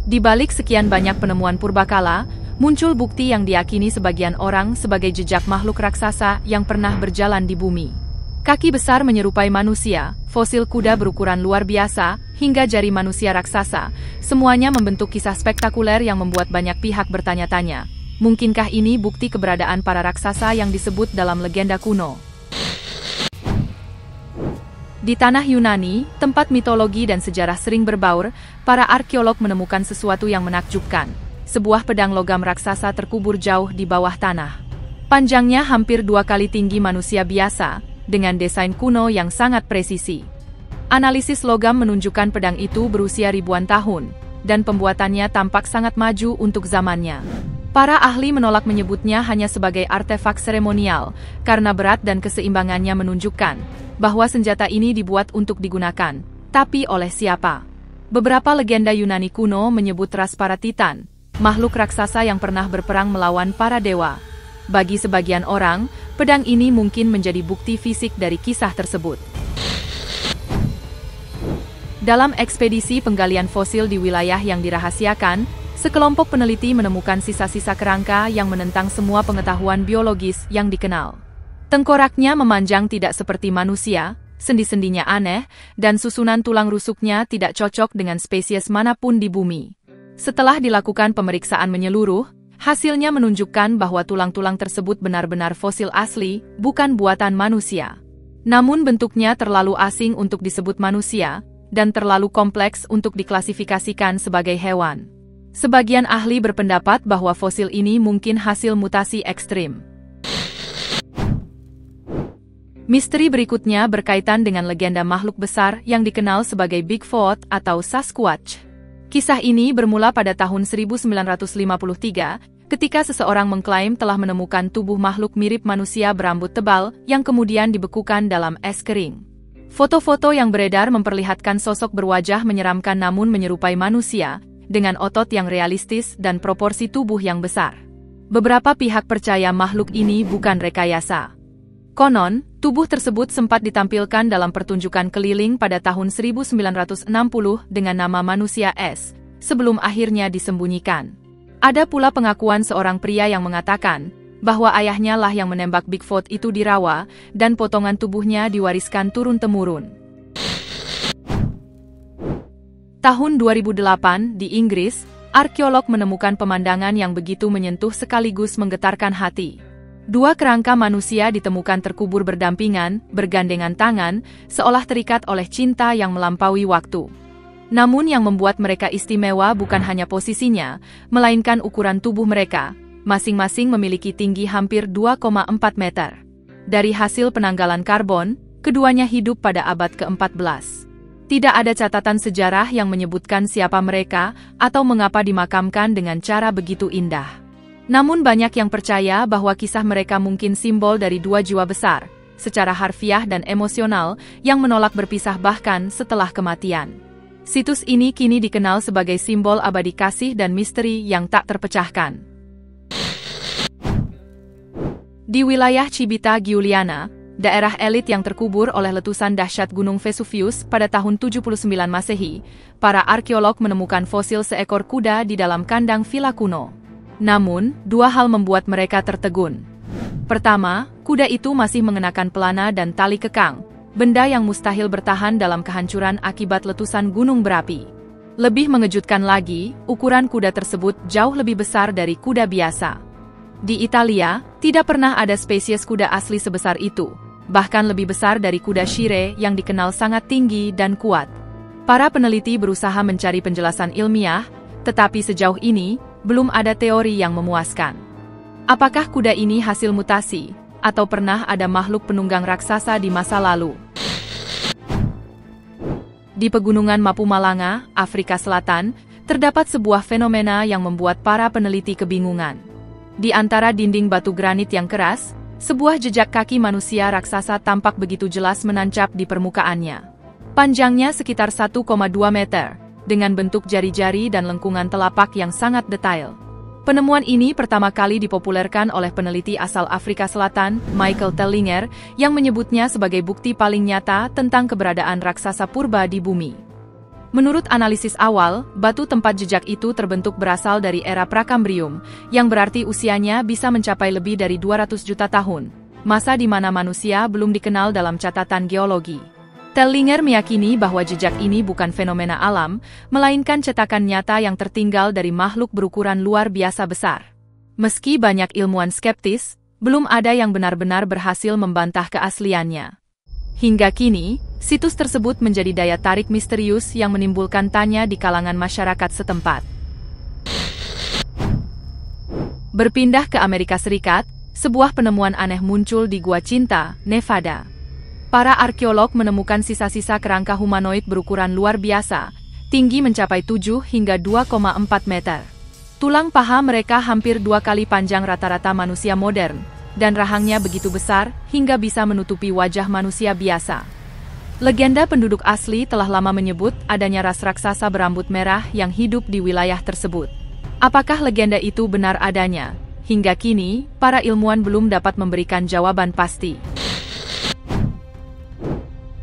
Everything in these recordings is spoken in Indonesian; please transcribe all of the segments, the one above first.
Di balik sekian banyak penemuan purbakala, muncul bukti yang diyakini sebagian orang sebagai jejak makhluk raksasa yang pernah berjalan di bumi. Kaki besar menyerupai manusia, fosil kuda berukuran luar biasa, hingga jari manusia raksasa, semuanya membentuk kisah spektakuler yang membuat banyak pihak bertanya-tanya. Mungkinkah ini bukti keberadaan para raksasa yang disebut dalam legenda kuno? Di tanah Yunani, tempat mitologi dan sejarah sering berbaur, para arkeolog menemukan sesuatu yang menakjubkan. Sebuah pedang logam raksasa terkubur jauh di bawah tanah. Panjangnya hampir 2 kali tinggi manusia biasa, dengan desain kuno yang sangat presisi. Analisis logam menunjukkan pedang itu berusia ribuan tahun, dan pembuatannya tampak sangat maju untuk zamannya. Para ahli menolak menyebutnya hanya sebagai artefak seremonial, karena berat dan keseimbangannya menunjukkan bahwa senjata ini dibuat untuk digunakan, tapi oleh siapa? Beberapa legenda Yunani kuno menyebut ras para Titan, makhluk raksasa yang pernah berperang melawan para dewa. Bagi sebagian orang, pedang ini mungkin menjadi bukti fisik dari kisah tersebut. Dalam ekspedisi penggalian fosil di wilayah yang dirahasiakan, sekelompok peneliti menemukan sisa-sisa kerangka yang menentang semua pengetahuan biologis yang dikenal. Tengkoraknya memanjang tidak seperti manusia, sendi-sendinya aneh, dan susunan tulang rusuknya tidak cocok dengan spesies manapun di bumi. Setelah dilakukan pemeriksaan menyeluruh, hasilnya menunjukkan bahwa tulang-tulang tersebut benar-benar fosil asli, bukan buatan manusia. Namun bentuknya terlalu asing untuk disebut manusia, dan terlalu kompleks untuk diklasifikasikan sebagai hewan. Sebagian ahli berpendapat bahwa fosil ini mungkin hasil mutasi ekstrim. Misteri berikutnya berkaitan dengan legenda makhluk besar yang dikenal sebagai Bigfoot atau Sasquatch. Kisah ini bermula pada tahun 1953, ketika seseorang mengklaim telah menemukan tubuh makhluk mirip manusia berambut tebal yang kemudian dibekukan dalam es kering. Foto-foto yang beredar memperlihatkan sosok berwajah menyeramkan namun menyerupai manusia, dengan otot yang realistis dan proporsi tubuh yang besar. Beberapa pihak percaya makhluk ini bukan rekayasa. Konon, tubuh tersebut sempat ditampilkan dalam pertunjukan keliling pada tahun 1960 dengan nama manusia es, sebelum akhirnya disembunyikan. Ada pula pengakuan seorang pria yang mengatakan bahwa ayahnya lah yang menembak Bigfoot itu di rawa, dan potongan tubuhnya diwariskan turun-temurun. Tahun 2008, di Inggris, arkeolog menemukan pemandangan yang begitu menyentuh sekaligus menggetarkan hati. 2 kerangka manusia ditemukan terkubur berdampingan, bergandengan tangan, seolah terikat oleh cinta yang melampaui waktu. Namun yang membuat mereka istimewa bukan hanya posisinya, melainkan ukuran tubuh mereka. Masing-masing memiliki tinggi hampir 2,4 meter. Dari hasil penanggalan karbon, keduanya hidup pada abad ke-14. Tidak ada catatan sejarah yang menyebutkan siapa mereka atau mengapa dimakamkan dengan cara begitu indah. Namun banyak yang percaya bahwa kisah mereka mungkin simbol dari 2 jiwa besar, secara harfiah dan emosional, yang menolak berpisah bahkan setelah kematian. Situs ini kini dikenal sebagai simbol abadi kasih dan misteri yang tak terpecahkan. Di wilayah Civita Giuliana, daerah elit yang terkubur oleh letusan dahsyat Gunung Vesuvius pada tahun 79 Masehi, para arkeolog menemukan fosil seekor kuda di dalam kandang villa kuno. Namun, 2 hal membuat mereka tertegun. Pertama, kuda itu masih mengenakan pelana dan tali kekang, benda yang mustahil bertahan dalam kehancuran akibat letusan gunung berapi. Lebih mengejutkan lagi, ukuran kuda tersebut jauh lebih besar dari kuda biasa. Di Italia, tidak pernah ada spesies kuda asli sebesar itu, bahkan lebih besar dari kuda Shire yang dikenal sangat tinggi dan kuat. Para peneliti berusaha mencari penjelasan ilmiah, tetapi sejauh ini, belum ada teori yang memuaskan. Apakah kuda ini hasil mutasi, atau pernah ada makhluk penunggang raksasa di masa lalu? Di pegunungan Mapumalanga, Afrika Selatan, terdapat sebuah fenomena yang membuat para peneliti kebingungan. Di antara dinding batu granit yang keras, sebuah jejak kaki manusia raksasa tampak begitu jelas menancap di permukaannya. Panjangnya sekitar 1,2 meter, dengan bentuk jari-jari dan lengkungan telapak yang sangat detail. Penemuan ini pertama kali dipopulerkan oleh peneliti asal Afrika Selatan, Michael Tellinger, yang menyebutnya sebagai bukti paling nyata tentang keberadaan raksasa purba di bumi. Menurut analisis awal, batu tempat jejak itu terbentuk berasal dari era Prakambrium, yang berarti usianya bisa mencapai lebih dari 200 juta tahun, masa di mana manusia belum dikenal dalam catatan geologi. Tellinger meyakini bahwa jejak ini bukan fenomena alam, melainkan cetakan nyata yang tertinggal dari makhluk berukuran luar biasa besar. Meski banyak ilmuwan skeptis, belum ada yang benar-benar berhasil membantah keasliannya. Hingga kini, situs tersebut menjadi daya tarik misterius yang menimbulkan tanya di kalangan masyarakat setempat. Berpindah ke Amerika Serikat, sebuah penemuan aneh muncul di Gua Cinta, Nevada. Para arkeolog menemukan sisa-sisa kerangka humanoid berukuran luar biasa, tinggi mencapai 7 hingga 2,4 meter. Tulang paha mereka hampir 2 kali panjang rata-rata manusia modern, dan rahangnya begitu besar hingga bisa menutupi wajah manusia biasa. Legenda penduduk asli telah lama menyebut adanya ras raksasa berambut merah yang hidup di wilayah tersebut. Apakah legenda itu benar adanya? Hingga kini, para ilmuwan belum dapat memberikan jawaban pasti.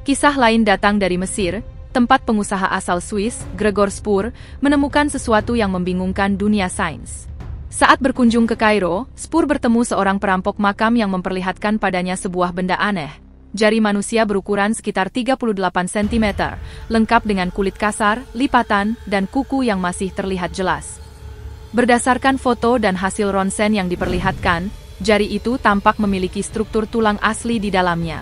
Kisah lain datang dari Mesir, tempat pengusaha asal Swiss, Gregor Spur, menemukan sesuatu yang membingungkan dunia sains. Saat berkunjung ke Kairo, Spur bertemu seorang perampok makam yang memperlihatkan padanya sebuah benda aneh. Jari manusia berukuran sekitar 38 cm, lengkap dengan kulit kasar, lipatan, dan kuku yang masih terlihat jelas. Berdasarkan foto dan hasil ronsen yang diperlihatkan, jari itu tampak memiliki struktur tulang asli di dalamnya.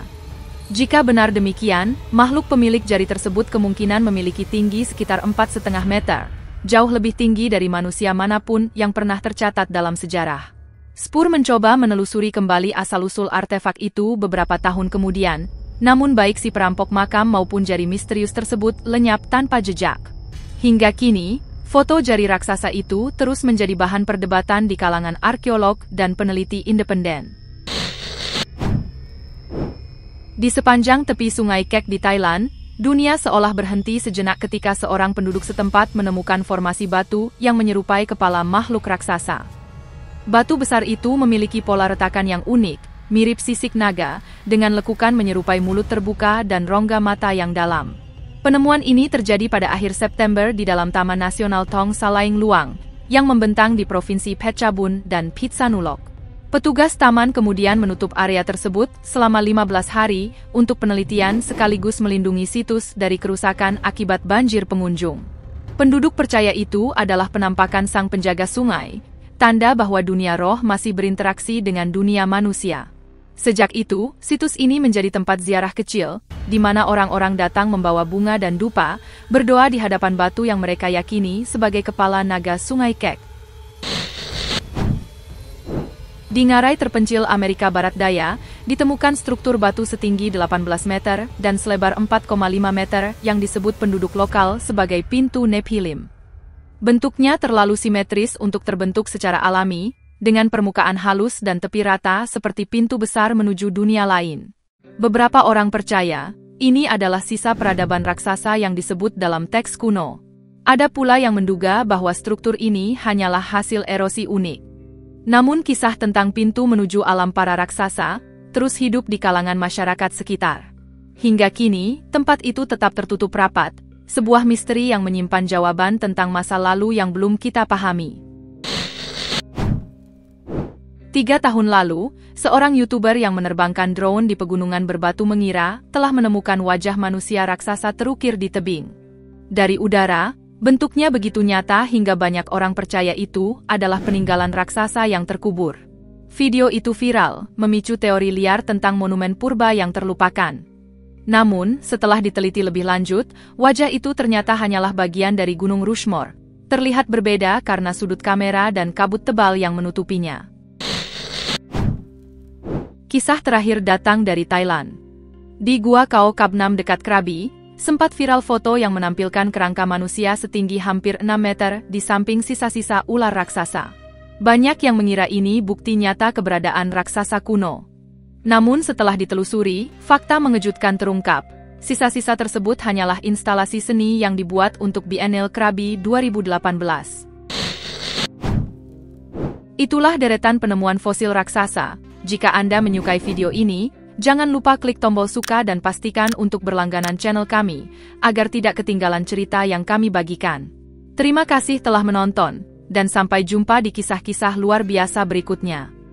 Jika benar demikian, makhluk pemilik jari tersebut kemungkinan memiliki tinggi sekitar 4,5 meter. Jauh lebih tinggi dari manusia manapun yang pernah tercatat dalam sejarah. Spur mencoba menelusuri kembali asal-usul artefak itu beberapa tahun kemudian, namun baik si perampok makam maupun jari misterius tersebut lenyap tanpa jejak. Hingga kini, foto jari raksasa itu terus menjadi bahan perdebatan di kalangan arkeolog dan peneliti independen. Di sepanjang tepi Sungai Kek di Thailand, dunia seolah berhenti sejenak ketika seorang penduduk setempat menemukan formasi batu yang menyerupai kepala makhluk raksasa. Batu besar itu memiliki pola retakan yang unik, mirip sisik naga, dengan lekukan menyerupai mulut terbuka dan rongga mata yang dalam. Penemuan ini terjadi pada akhir September di dalam Taman Nasional Thong Salaing Luang, yang membentang di Provinsi Phetchabun dan Phitsanulok. Petugas taman kemudian menutup area tersebut selama 15 hari untuk penelitian sekaligus melindungi situs dari kerusakan akibat banjir pengunjung. Penduduk percaya itu adalah penampakan sang penjaga sungai, tanda bahwa dunia roh masih berinteraksi dengan dunia manusia. Sejak itu, situs ini menjadi tempat ziarah kecil, di mana orang-orang datang membawa bunga dan dupa, berdoa di hadapan batu yang mereka yakini sebagai kepala naga Sungai Kek. Di ngarai terpencil Amerika Barat Daya, ditemukan struktur batu setinggi 18 meter dan selebar 4,5 meter yang disebut penduduk lokal sebagai pintu Nephilim. Bentuknya terlalu simetris untuk terbentuk secara alami, dengan permukaan halus dan tepi rata seperti pintu besar menuju dunia lain. Beberapa orang percaya, ini adalah sisa peradaban raksasa yang disebut dalam teks kuno. Ada pula yang menduga bahwa struktur ini hanyalah hasil erosi unik. Namun kisah tentang pintu menuju alam para raksasa terus hidup di kalangan masyarakat sekitar. Hingga kini, tempat itu tetap tertutup rapat, sebuah misteri yang menyimpan jawaban tentang masa lalu yang belum kita pahami. 3 tahun lalu, seorang YouTuber yang menerbangkan drone di pegunungan berbatu mengira telah menemukan wajah manusia raksasa terukir di tebing. Dari udara, bentuknya begitu nyata hingga banyak orang percaya itu adalah peninggalan raksasa yang terkubur. Video itu viral, memicu teori liar tentang monumen purba yang terlupakan. Namun, setelah diteliti lebih lanjut, wajah itu ternyata hanyalah bagian dari Gunung Rushmore. Terlihat berbeda karena sudut kamera dan kabut tebal yang menutupinya. Kisah terakhir datang dari Thailand. Di Gua Khao Kap Nam dekat Krabi, sempat viral foto yang menampilkan kerangka manusia setinggi hampir 6 meter di samping sisa-sisa ular raksasa. Banyak yang mengira ini bukti nyata keberadaan raksasa kuno. Namun setelah ditelusuri, fakta mengejutkan terungkap. Sisa-sisa tersebut hanyalah instalasi seni yang dibuat untuk Biennale Krabi 2018. Itulah deretan penemuan fosil raksasa. Jika Anda menyukai video ini, Jangan lupa klik tombol suka dan pastikan untuk berlangganan channel kami, agar tidak ketinggalan cerita yang kami bagikan. Terima kasih telah menonton, dan sampai jumpa di kisah-kisah luar biasa berikutnya.